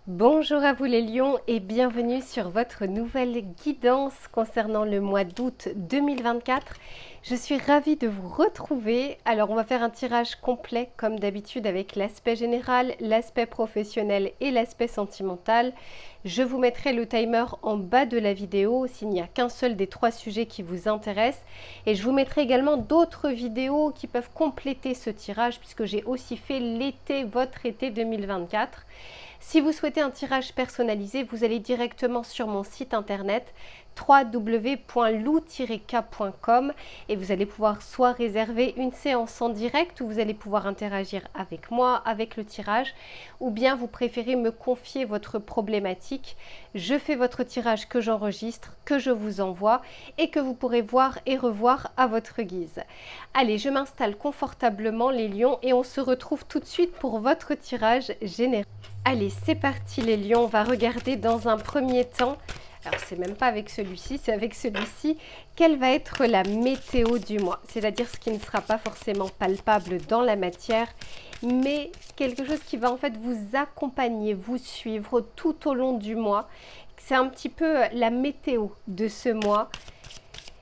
Bonjour à vous les lions et bienvenue sur votre nouvelle guidance concernant le mois d'août 2024. Je suis ravie de vous retrouver. Alors on va faire un tirage complet comme d'habitude avec l'aspect général, l'aspect professionnel et l'aspect sentimental. Je vous mettrai le timer en bas de la vidéo s'il n'y a qu'un seul des trois sujets qui vous intéressent. Et je vous mettrai également d'autres vidéos qui peuvent compléter ce tirage puisque j'ai aussi fait votre été 2024. Si vous souhaitez un tirage personnalisé, vous allez directement sur mon site internet www.lou-k.com et vous allez pouvoir soit réserver une séance en direct où vous allez pouvoir interagir avec moi, avec le tirage, ou bien vous préférez me confier votre problématique. Je fais votre tirage que j'enregistre, que je vous envoie et que vous pourrez voir et revoir à votre guise. Allez, je m'installe confortablement les lions et on se retrouve tout de suite pour votre tirage général. Allez, c'est parti les lions, on va regarder dans un premier temps, alors c'est même pas avec celui-ci, c'est avec celui-ci, quelle va être la météo du mois, c'est-à-dire ce qui ne sera pas forcément palpable dans la matière, mais quelque chose qui va en fait vous accompagner, vous suivre tout au long du mois. C'est un petit peu la météo de ce mois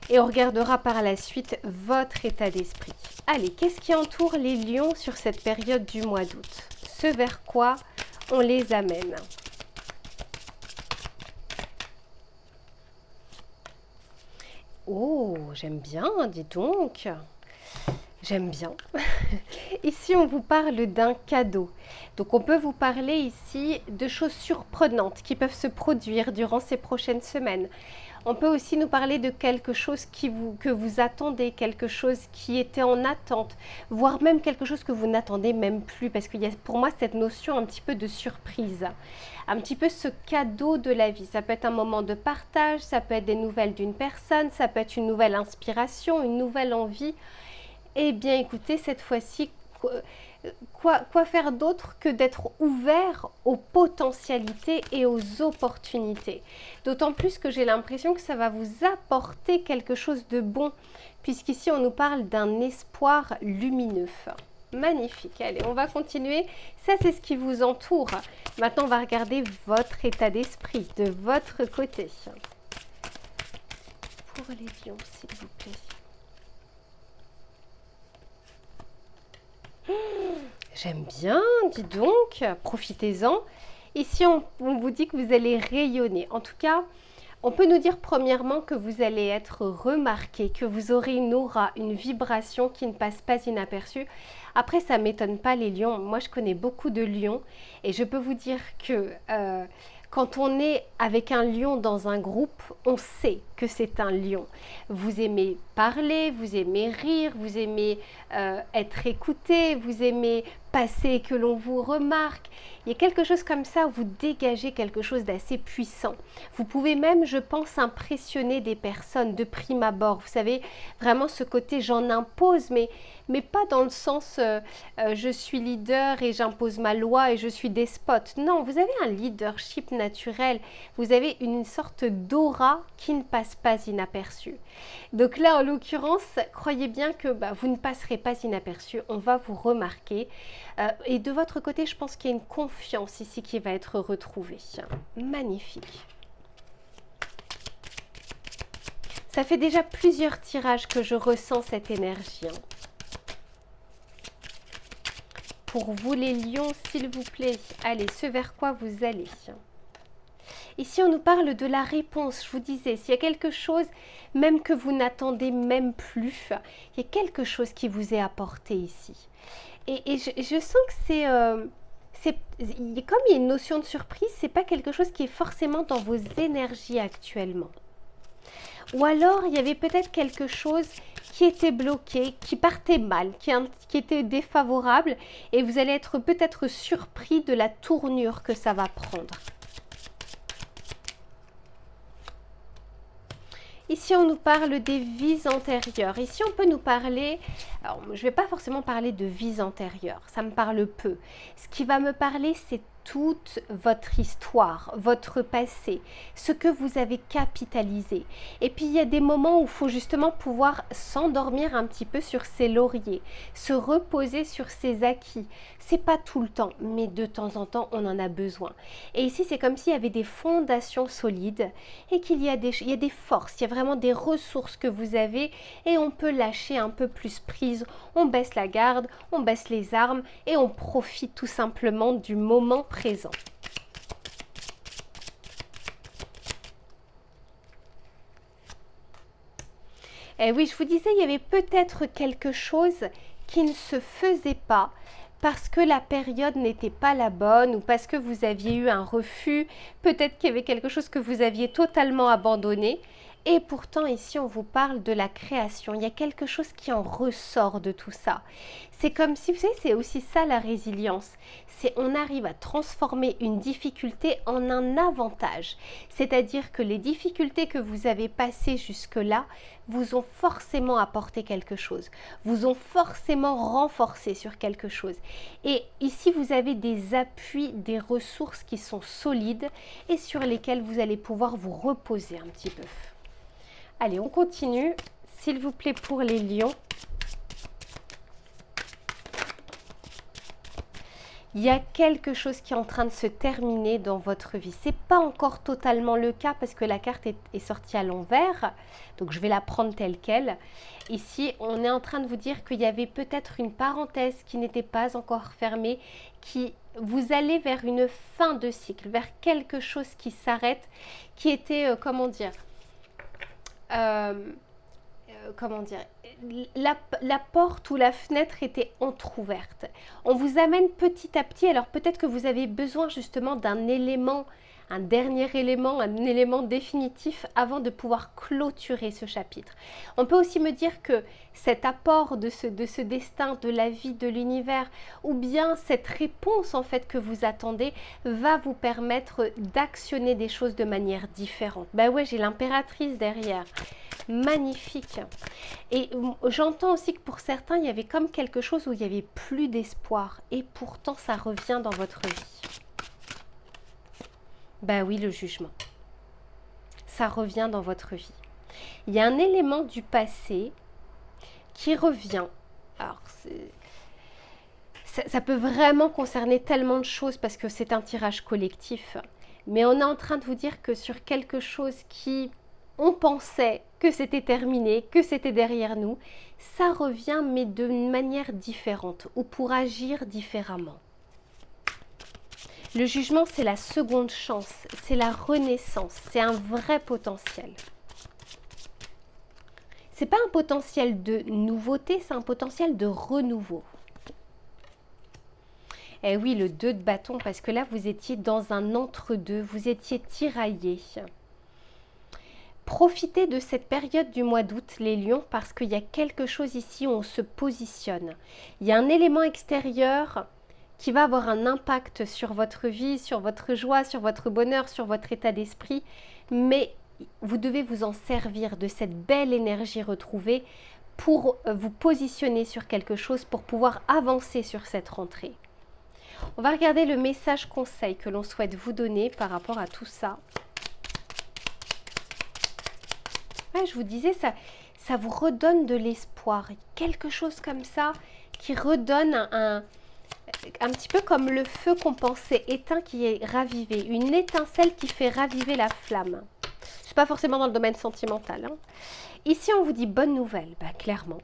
et on regardera par la suite votre état d'esprit. Allez, qu'est-ce qui entoure les lions sur cette période du mois d'août? Ce vers quoi on les amène. Oh, j'aime bien, dis donc. J'aime bien. Ici, on vous parle d'un cadeau. Donc, on peut vous parler ici de choses surprenantes qui peuvent se produire durant ces prochaines semaines. On peut aussi nous parler de quelque chose que vous attendez, quelque chose qui était en attente, voire même quelque chose que vous n'attendez même plus, parce qu'il y a pour moi cette notion un petit peu de surprise, un petit peu ce cadeau de la vie. Ça peut être un moment de partage, ça peut être des nouvelles d'une personne, ça peut être une nouvelle inspiration, une nouvelle envie. Eh bien écoutez, cette fois-ci, quoi faire d'autre que d'être ouvert aux potentialités et aux opportunités. D'autant plus que j'ai l'impression que ça va vous apporter quelque chose de bon, puisqu'ici on nous parle d'un espoir lumineux. Magnifique. Allez, on va continuer. Ça, c'est ce qui vous entoure. Maintenant, on va regarder votre état d'esprit de votre côté. Pour les lions, s'il vous plaît. J'aime bien, dis donc, profitez-en. Ici, on vous dit que vous allez rayonner. En tout cas, on peut nous dire premièrement que vous allez être remarqué, que vous aurez une aura, une vibration qui ne passe pas inaperçue. Après, ça ne m'étonne pas les lions. Moi, je connais beaucoup de lions et je peux vous dire que quand on est avec un lion dans un groupe, on sait que c'est un lion. Vous aimez parler, vous aimez rire, vous aimez être écouté, vous aimez passer et que l'on vous remarque. Il y a quelque chose comme ça où vous dégagez quelque chose d'assez puissant. Vous pouvez même, je pense, impressionner des personnes de prime abord. Vous savez, vraiment ce côté j'en impose, mais pas dans le sens je suis leader et j'impose ma loi et je suis despote. Non, vous avez un leadership naturel. Vous avez une sorte d'aura qui ne passe pas inaperçue. Donc là, en l'occurrence, croyez bien que vous ne passerez pas inaperçu. On va vous remarquer. Et de votre côté, je pense qu'il y a une confiance ici qui va être retrouvée. Magnifique. Ça fait déjà plusieurs tirages que je ressens cette énergie. Pour vous les lions, s'il vous plaît, allez, ce vers quoi vous allez. Ici, on nous parle de la réponse. Je vous disais, s'il y a quelque chose, même que vous n'attendez même plus, il y a quelque chose qui vous est apporté ici. Et je sens que comme il y a une notion de surprise, c'est pas quelque chose qui est forcément dans vos énergies actuellement. Ou alors, il y avait peut-être quelque chose qui était bloqué, qui partait mal, qui était défavorable, et vous allez être peut-être surpris de la tournure que ça va prendre. Ici, on nous parle des vies antérieures. Ici, on peut nous parler... Alors, je ne vais pas forcément parler de vies antérieures. Ça me parle peu. Ce qui va me parler, c'est toute votre histoire, votre passé, ce que vous avez capitalisé. Et puis il y a des moments où il faut justement pouvoir s'endormir un petit peu sur ses lauriers, se reposer sur ses acquis. C'est pas tout le temps, mais de temps en temps on en a besoin. Et ici c'est comme s'il y avait des fondations solides et qu'il y a des forces, il y a vraiment des ressources que vous avez et on peut lâcher un peu plus prise. On baisse la garde, on baisse les armes et on profite tout simplement du moment présent. Et oui, je vous disais, il y avait peut-être quelque chose qui ne se faisait pas parce que la période n'était pas la bonne ou parce que vous aviez eu un refus, peut-être qu'il y avait quelque chose que vous aviez totalement abandonné. Et pourtant, ici, on vous parle de la création. Il y a quelque chose qui en ressort de tout ça. C'est comme si, vous savez, c'est aussi ça la résilience. C'est on arrive à transformer une difficulté en un avantage. C'est-à-dire que les difficultés que vous avez passées jusque-là vous ont forcément apporté quelque chose, vous ont forcément renforcé sur quelque chose. Et ici, vous avez des appuis, des ressources qui sont solides et sur lesquelles vous allez pouvoir vous reposer un petit peu. Allez, on continue, s'il vous plaît, pour les lions. Il y a quelque chose qui est en train de se terminer dans votre vie. Ce n'est pas encore totalement le cas parce que la carte est sortie à l'envers. Donc, je vais la prendre telle qu'elle. Ici, on est en train de vous dire qu'il y avait peut-être une parenthèse qui n'était pas encore fermée, qui vous allez vers une fin de cycle, vers quelque chose qui s'arrête, qui était, la porte ou la fenêtre était entrouverte. On vous amène petit à petit, alors peut-être que vous avez besoin justement d'un élément, un dernier élément, un élément définitif avant de pouvoir clôturer ce chapitre. On peut aussi me dire que cet apport de ce destin, de la vie, de l'univers, ou bien cette réponse en fait que vous attendez, va vous permettre d'actionner des choses de manière différente. Ben ouais, j'ai l'impératrice derrière. Magnifique. Et j'entends aussi que pour certains, il y avait comme quelque chose où il n'y avait plus d'espoir. Et pourtant, ça revient dans votre vie. Ben oui, le jugement. Ça revient dans votre vie. Il y a un élément du passé qui revient. Alors, ça peut vraiment concerner tellement de choses parce que c'est un tirage collectif. Mais on est en train de vous dire que sur quelque chose qui, on pensait que c'était terminé, que c'était derrière nous, ça revient mais d'une manière différente ou pour agir différemment. Le jugement, c'est la seconde chance, c'est la renaissance, c'est un vrai potentiel. C'est pas un potentiel de nouveauté, c'est un potentiel de renouveau. Eh oui, le 2 de bâton, parce que là, vous étiez dans un entre-deux, vous étiez tiraillé. Profitez de cette période du mois d'août, les lions, parce qu'il y a quelque chose ici où on se positionne. Il y a un élément extérieur qui va avoir un impact sur votre vie, sur votre joie, sur votre bonheur, sur votre état d'esprit, mais vous devez vous en servir de cette belle énergie retrouvée pour vous positionner sur quelque chose, pour pouvoir avancer sur cette rentrée. On va regarder le message conseil que l'on souhaite vous donner par rapport à tout ça. Ouais, je vous disais, ça vous redonne de l'espoir. Quelque chose comme ça qui redonne un petit peu comme le feu qu'on pensait éteint qui est ravivé. Une étincelle qui fait raviver la flamme. Ce n'est pas forcément dans le domaine sentimental. Hein. Ici, on vous dit bonne nouvelle. Ben, clairement.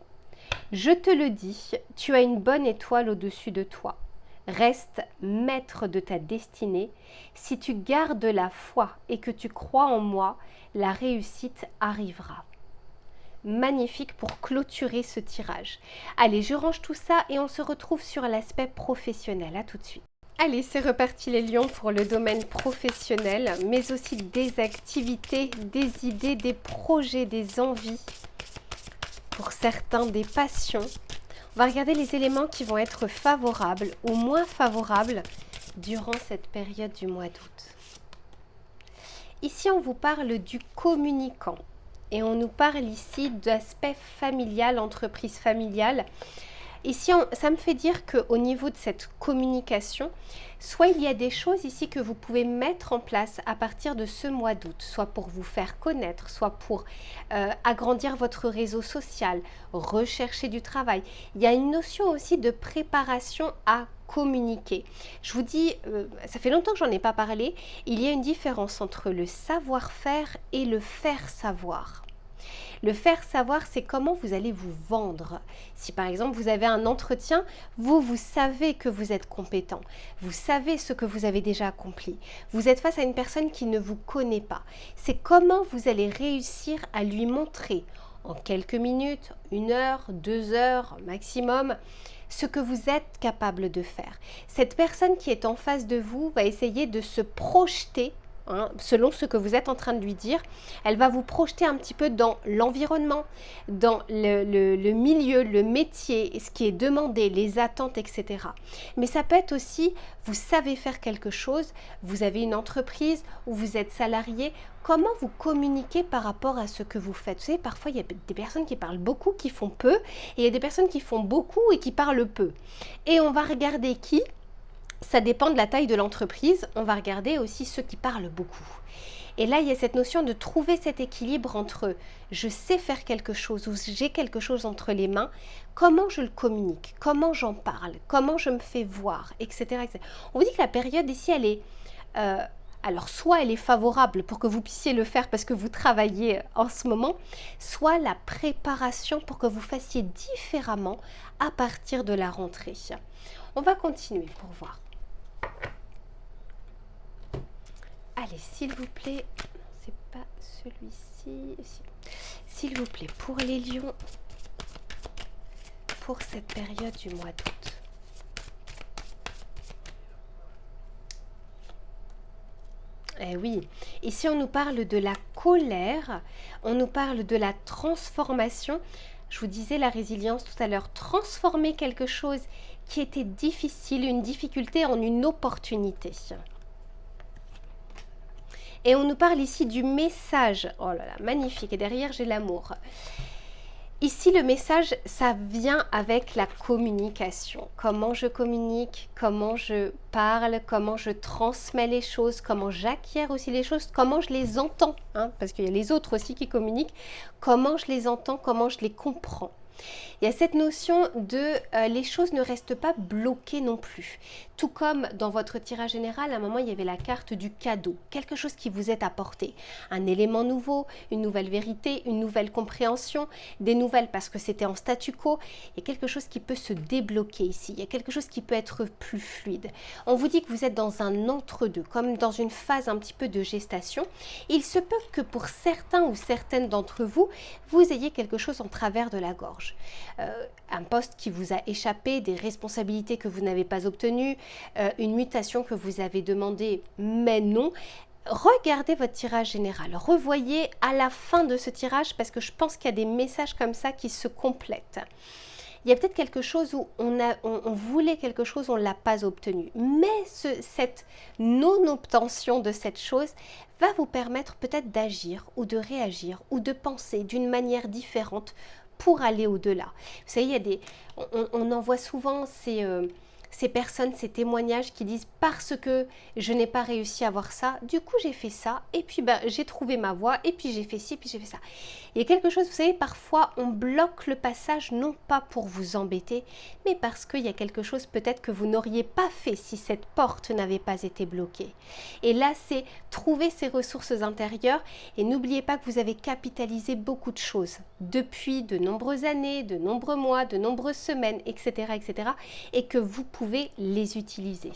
Je te le dis, tu as une bonne étoile au-dessus de toi. Reste maître de ta destinée. Si tu gardes la foi et que tu crois en moi, la réussite arrivera. Magnifique pour clôturer ce tirage. Allez, je range tout ça et on se retrouve sur l'aspect professionnel. À tout de suite. Allez, c'est reparti les lions pour le domaine professionnel, mais aussi des activités, des idées, des projets, des envies. Pour certains, des passions. On va regarder les éléments qui vont être favorables ou moins favorables durant cette période du mois d'août. Ici, on vous parle du communicant et on nous parle ici d'aspect familial, entreprise familiale. Ici, ça me fait dire qu'au niveau de cette communication, soit il y a des choses ici que vous pouvez mettre en place à partir de ce mois d'août, soit pour vous faire connaître, soit pour agrandir votre réseau social, rechercher du travail. Il y a une notion aussi de préparation à communiquer. Je vous dis, ça fait longtemps que j'en ai pas parlé, il y a une différence entre le savoir-faire et le faire savoir. Le faire savoir, c'est comment vous allez vous vendre. Si par exemple vous avez un entretien, vous savez que vous êtes compétent, vous savez ce que vous avez déjà accompli. Vous êtes face à une personne qui ne vous connaît pas. C'est comment vous allez réussir à lui montrer en quelques minutes, 1 heure, 2 heures maximum, ce que vous êtes capable de faire. Cette personne qui est en face de vous va essayer de se projeter, selon ce que vous êtes en train de lui dire. Elle va vous projeter un petit peu dans l'environnement, dans le milieu, le métier, ce qui est demandé, les attentes, etc. Mais ça peut être aussi, vous savez faire quelque chose, vous avez une entreprise ou vous êtes salarié, comment vous communiquez par rapport à ce que vous faites. Vous savez, parfois il y a des personnes qui parlent beaucoup, qui font peu, et il y a des personnes qui font beaucoup et qui parlent peu. Et on va regarder qui. Ça dépend de la taille de l'entreprise. On va regarder aussi ceux qui parlent beaucoup. Et là, il y a cette notion de trouver cet équilibre entre je sais faire quelque chose ou j'ai quelque chose entre les mains, comment je le communique, comment j'en parle, comment je me fais voir, etc. etc. On vous dit que la période ici, elle est... alors, soit elle est favorable pour que vous puissiez le faire parce que vous travaillez en ce moment, soit la préparation pour que vous fassiez différemment à partir de la rentrée. On va continuer pour voir. Allez, s'il vous plaît, c'est pas celui-ci. S'il vous plaît, pour les lions, pour cette période du mois d'août. Eh oui, ici on nous parle de la colère, on nous parle de la transformation. Je vous disais la résilience tout à l'heure, transformer quelque chose qui était difficile, une difficulté en une opportunité. Et on nous parle ici du message. Oh là là, magnifique. Et derrière, j'ai l'amour. Ici, le message, ça vient avec la communication. Comment je communique, comment je parle, comment je transmets les choses, comment j'acquiers aussi les choses, comment je les entends, parce qu'il y a les autres aussi qui communiquent, comment je les entends, comment je les comprends. Il y a cette notion de les choses ne restent pas bloquées non plus. Tout comme dans votre tirage général, à un moment, il y avait la carte du cadeau, quelque chose qui vous est apporté, un élément nouveau, une nouvelle vérité, une nouvelle compréhension, des nouvelles parce que c'était en statu quo. Il y a quelque chose qui peut se débloquer ici, il y a quelque chose qui peut être plus fluide. On vous dit que vous êtes dans un entre-deux, comme dans une phase un petit peu de gestation. Il se peut que pour certains ou certaines d'entre vous, vous ayez quelque chose en travers de la gorge. Un poste qui vous a échappé, des responsabilités que vous n'avez pas obtenues, une mutation que vous avez demandée, mais non. Regardez votre tirage général, revoyez à la fin de ce tirage parce que je pense qu'il y a des messages comme ça qui se complètent. Il y a peut-être quelque chose où on voulait quelque chose, on ne l'a pas obtenu. Mais cette non-obtention de cette chose va vous permettre peut-être d'agir ou de réagir ou de penser d'une manière différente pour aller au-delà. Vous savez, on en voit souvent ces personnes, ces témoignages qui disent parce que je n'ai pas réussi à avoir ça, du coup j'ai fait ça, et puis j'ai trouvé ma voie, et puis j'ai fait ci, puis j'ai fait ça. Il y a quelque chose, vous savez, parfois on bloque le passage, non pas pour vous embêter, mais parce qu'il y a quelque chose peut-être que vous n'auriez pas fait si cette porte n'avait pas été bloquée. Et là, c'est trouver ces ressources intérieures, et n'oubliez pas que vous avez capitalisé beaucoup de choses depuis de nombreuses années, de nombreux mois, de nombreuses semaines, etc., etc., et que vous pouvez les utiliser.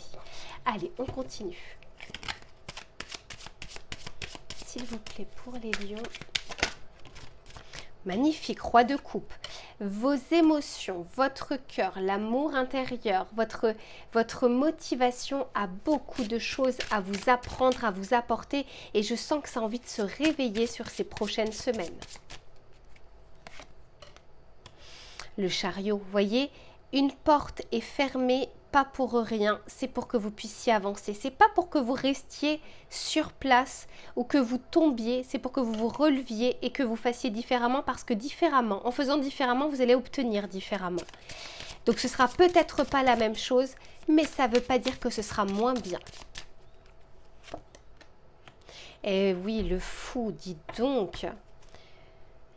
Allez, on continue. S'il vous plaît, pour les lions. Magnifique, roi de coupe. Vos émotions, votre cœur, l'amour intérieur, votre motivation a beaucoup de choses à vous apprendre, à vous apporter, et je sens que ça a envie de se réveiller sur ces prochaines semaines. Le chariot, vous voyez, une porte est fermée, pas pour rien, c'est pour que vous puissiez avancer. C'est pas pour que vous restiez sur place ou que vous tombiez, c'est pour que vous vous releviez et que vous fassiez différemment, parce que différemment, en faisant différemment, vous allez obtenir différemment. Donc ce sera peut-être pas la même chose, mais ça ne veut pas dire que ce sera moins bien. Eh oui, le fou, dis donc.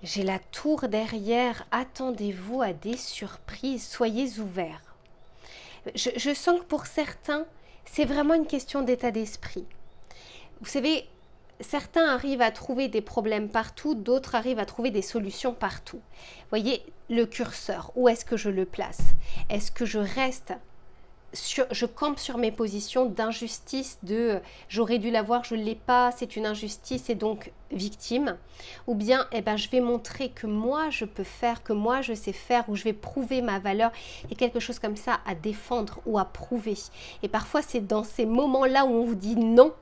J'ai la tour derrière, attendez-vous à des surprises, soyez ouverts. Je sens que pour certains, c'est vraiment une question d'état d'esprit. Vous savez, certains arrivent à trouver des problèmes partout, d'autres arrivent à trouver des solutions partout. Voyez le curseur, où est-ce que je le place? Est-ce que je reste je campe sur mes positions d'injustice, de j'aurais dû l'avoir, je ne l'ai pas, c'est une injustice et donc victime, ou bien je vais montrer que moi je peux faire, que moi je sais faire, ou je vais prouver ma valeur, et quelque chose comme ça à défendre ou à prouver. Et parfois c'est dans ces moments-là où on vous dit non,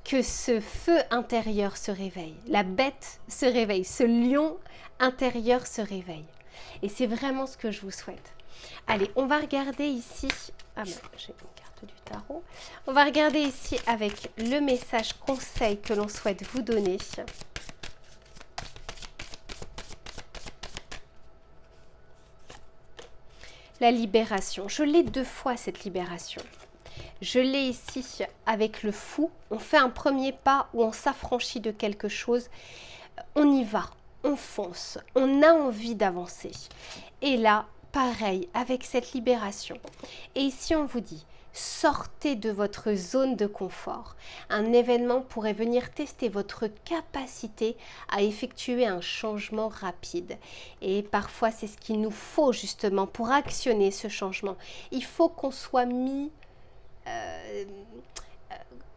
que ce feu intérieur se réveille, la bête se réveille, ce lion intérieur se réveille. Et c'est vraiment ce que je vous souhaite. Allez, on va regarder ici, j'ai une carte du tarot. On va regarder ici avec le message conseil que l'on souhaite vous donner. La libération, je l'ai 2 fois cette libération. Je l'ai ici avec le fou, on fait un premier pas où on s'affranchit de quelque chose, on y va, on fonce, on a envie d'avancer. Et là, pareil, avec cette libération. Et ici, on vous dit, sortez de votre zone de confort. Un événement pourrait venir tester votre capacité à effectuer un changement rapide. Et parfois, c'est ce qu'il nous faut justement pour actionner ce changement. Il faut qu'on soit mis...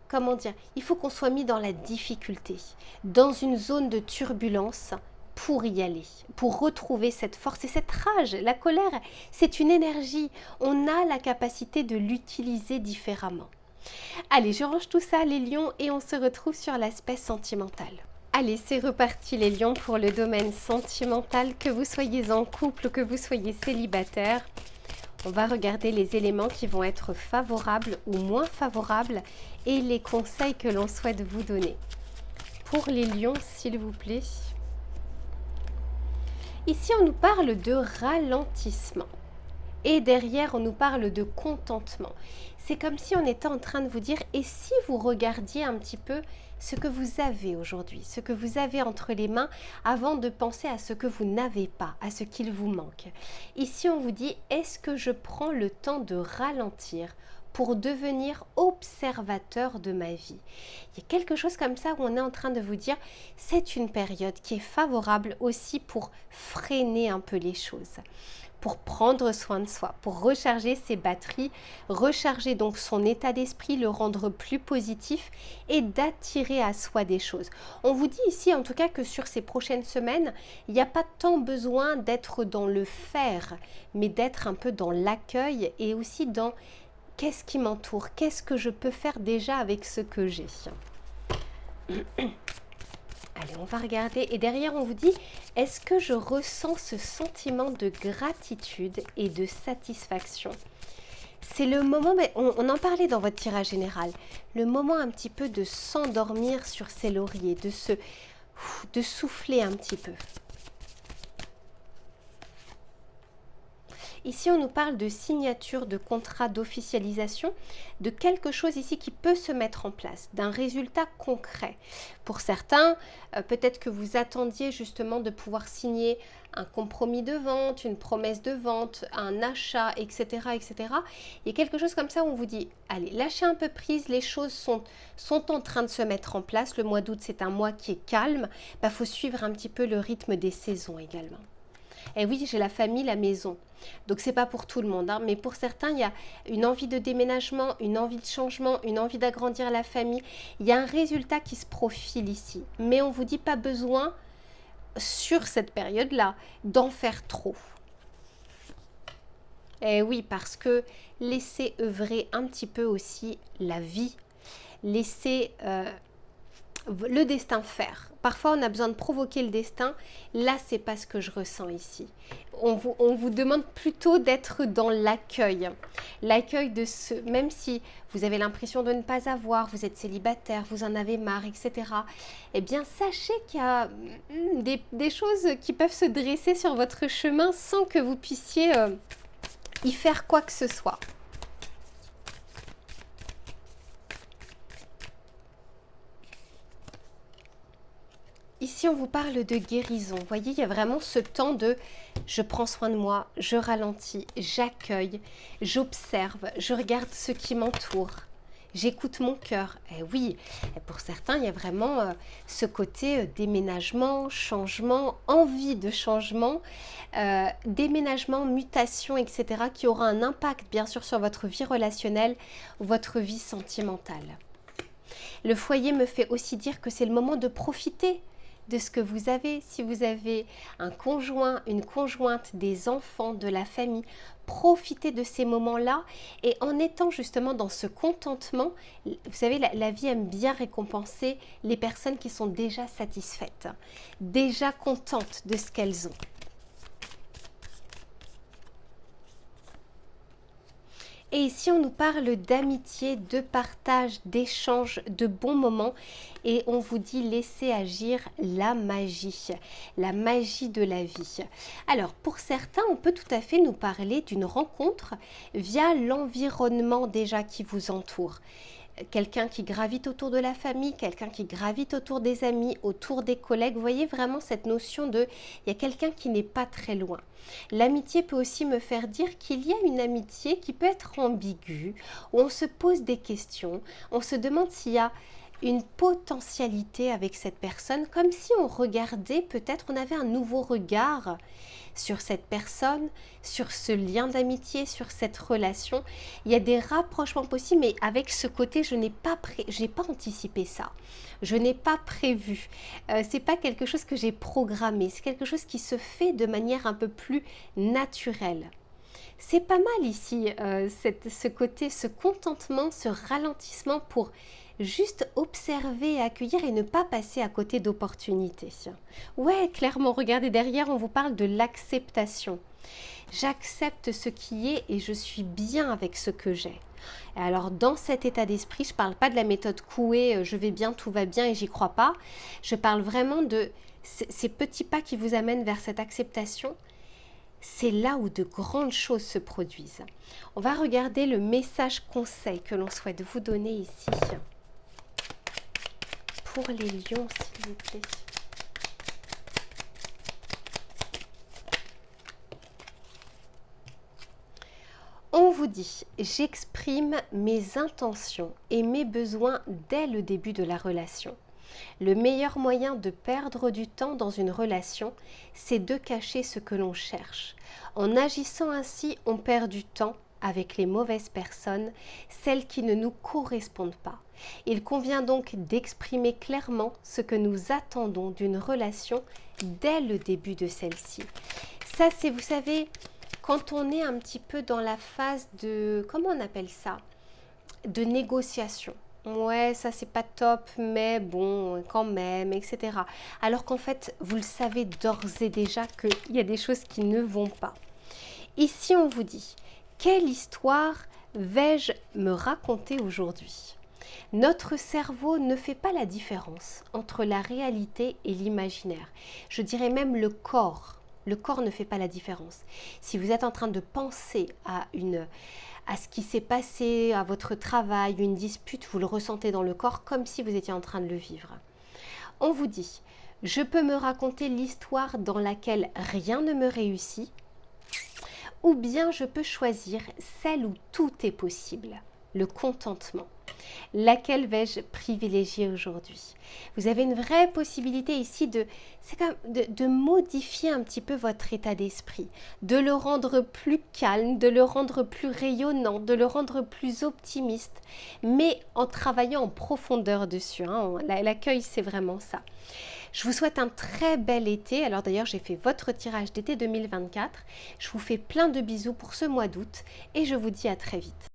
comment dire, il faut qu'on soit mis dans la difficulté, dans une zone de turbulence pour y aller, pour retrouver cette force et cette rage. La colère, c'est une énergie. On a la capacité de l'utiliser différemment. Allez, je range tout ça les lions et on se retrouve sur l'aspect sentimental. Allez, c'est reparti les lions pour le domaine sentimental, que vous soyez en couple, que vous soyez célibataire. On va regarder les éléments qui vont être favorables ou moins favorables et les conseils que l'on souhaite vous donner. Pour les lions, s'il vous plaît. Ici, on nous parle de ralentissement. Et derrière, on nous parle de contentement. C'est comme si on était en train de vous dire, et si vous regardiez un petit peu ce que vous avez aujourd'hui, ce que vous avez entre les mains, avant de penser à ce que vous n'avez pas, à ce qu'il vous manque. Ici, on vous dit, est-ce que je prends le temps de ralentir pour devenir observateur de ma vie? Il y a quelque chose comme ça où on est en train de vous dire, c'est une période qui est favorable aussi pour freiner un peu les choses, pour prendre soin de soi, pour recharger ses batteries, recharger donc son état d'esprit, le rendre plus positif et d'attirer à soi des choses. On vous dit ici en tout cas que sur ces prochaines semaines, il n'y a pas tant besoin d'être dans le faire, mais d'être un peu dans l'accueil et aussi dans qu'est-ce qui m'entoure, qu'est-ce que je peux faire déjà avec ce que j'ai. Allez, on va regarder. Et derrière, on vous dit, est-ce que je ressens ce sentiment de gratitude et de satisfaction? C'est le moment, mais on en parlait dans votre tirage général, le moment un petit peu de s'endormir sur ses lauriers, de souffler un petit peu. Ici, on nous parle de signature, de contrat, d'officialisation, de quelque chose ici qui peut se mettre en place, d'un résultat concret. Pour certains, peut-être que vous attendiez justement de pouvoir signer un compromis de vente, une promesse de vente, un achat, etc. etc. Il y a quelque chose comme ça où on vous dit, allez, lâchez un peu prise, les choses sont en train de se mettre en place. Le mois d'août, c'est un mois qui est calme. Il faut suivre un petit peu le rythme des saisons également. Et oui, j'ai la famille, la maison. Donc, c'est pas pour tout le monde, hein, mais pour certains, il y a une envie de déménagement, une envie de changement, une envie d'agrandir la famille. Il y a un résultat qui se profile ici. Mais on ne vous dit pas besoin, sur cette période-là, d'en faire trop. Et oui, parce que laissez œuvrer un petit peu aussi la vie. Laissez le destin faire. Parfois, on a besoin de provoquer le destin. Là, c'est pas ce que je ressens ici. On vous demande plutôt d'être dans l'accueil. L'accueil de ce, même si vous avez l'impression de ne pas avoir, vous êtes célibataire, vous en avez marre, etc. Eh bien, sachez qu'il y a des choses qui peuvent se dresser sur votre chemin sans que vous puissiez y faire quoi que ce soit. Ici, on vous parle de guérison. Vous voyez, il y a vraiment ce temps de je prends soin de moi, je ralentis, j'accueille, j'observe, je regarde ce qui m'entoure. J'écoute mon cœur. Et oui, et pour certains, il y a vraiment ce côté déménagement, changement, envie de changement, déménagement, mutation, etc. qui aura un impact, bien sûr, sur votre vie relationnelle ou votre vie sentimentale. Le foyer me fait aussi dire que c'est le moment de profiter de ce que vous avez. Si vous avez un conjoint, une conjointe, des enfants, de la famille, profitez de ces moments-là et en étant justement dans ce contentement, vous savez, la vie aime bien récompenser les personnes qui sont déjà satisfaites, déjà contentes de ce qu'elles ont. Et ici, on nous parle d'amitié, de partage, d'échange, de bons moments. Et on vous dit laissez agir la magie de la vie. Alors, pour certains, on peut tout à fait nous parler d'une rencontre via l'environnement déjà qui vous entoure. Quelqu'un qui gravite autour de la famille, quelqu'un qui gravite autour des amis, autour des collègues. Vous voyez vraiment cette notion de, il y a quelqu'un qui n'est pas très loin. L'amitié peut aussi me faire dire qu'il y a une amitié qui peut être ambiguë, où on se pose des questions, on se demande s'il y a une potentialité avec cette personne, comme si on regardait, peut-être on avait un nouveau regard sur cette personne, sur ce lien d'amitié, sur cette relation. Il y a des rapprochements possibles, mais avec ce côté, je n'ai pas anticipé ça. Je n'ai pas prévu. C'est pas quelque chose que j'ai programmé. C'est quelque chose qui se fait de manière un peu plus naturelle. C'est pas mal ici, ce côté, ce contentement, ce ralentissement pour juste observer et accueillir et ne pas passer à côté d'opportunités. Ouais, clairement, regardez derrière, on vous parle de l'acceptation. J'accepte ce qui est et je suis bien avec ce que j'ai. Et alors, dans cet état d'esprit, je ne parle pas de la méthode Coué, je vais bien, tout va bien et j'y crois pas. Je parle vraiment de ces petits pas qui vous amènent vers cette acceptation. C'est là où de grandes choses se produisent. On va regarder le message conseil que l'on souhaite vous donner ici. Pour les lions, s'il vous plaît. On vous dit, j'exprime mes intentions et mes besoins dès le début de la relation. Le meilleur moyen de perdre du temps dans une relation, c'est de cacher ce que l'on cherche. En agissant ainsi, on perd du temps avec les mauvaises personnes, celles qui ne nous correspondent pas. Il convient donc d'exprimer clairement ce que nous attendons d'une relation dès le début de celle-ci. Ça, c'est, vous savez, quand on est un petit peu dans la phase de, comment on appelle ça, de négociation. Ouais, ça c'est pas top, mais bon, quand même, etc. Alors qu'en fait, vous le savez d'ores et déjà qu'il y a des choses qui ne vont pas. Ici, on vous dit, quelle histoire vais-je me raconter aujourd'hui ? Notre cerveau ne fait pas la différence entre la réalité et l'imaginaire. Je dirais même le corps. Le corps ne fait pas la différence. Si vous êtes en train de penser à ce qui s'est passé, à votre travail, une dispute, vous le ressentez dans le corps comme si vous étiez en train de le vivre. On vous dit, je peux me raconter l'histoire dans laquelle rien ne me réussit, ou bien je peux choisir celle où tout est possible, le contentement. Laquelle vais-je privilégier aujourd'hui? Vous avez une vraie possibilité ici de modifier un petit peu votre état d'esprit, de le rendre plus calme, de le rendre plus rayonnant, de le rendre plus optimiste, mais en travaillant en profondeur dessus. L'accueil, c'est vraiment ça. Je vous souhaite un très bel été. Alors d'ailleurs, j'ai fait votre tirage d'été 2024. Je vous fais plein de bisous pour ce mois d'août et je vous dis à très vite.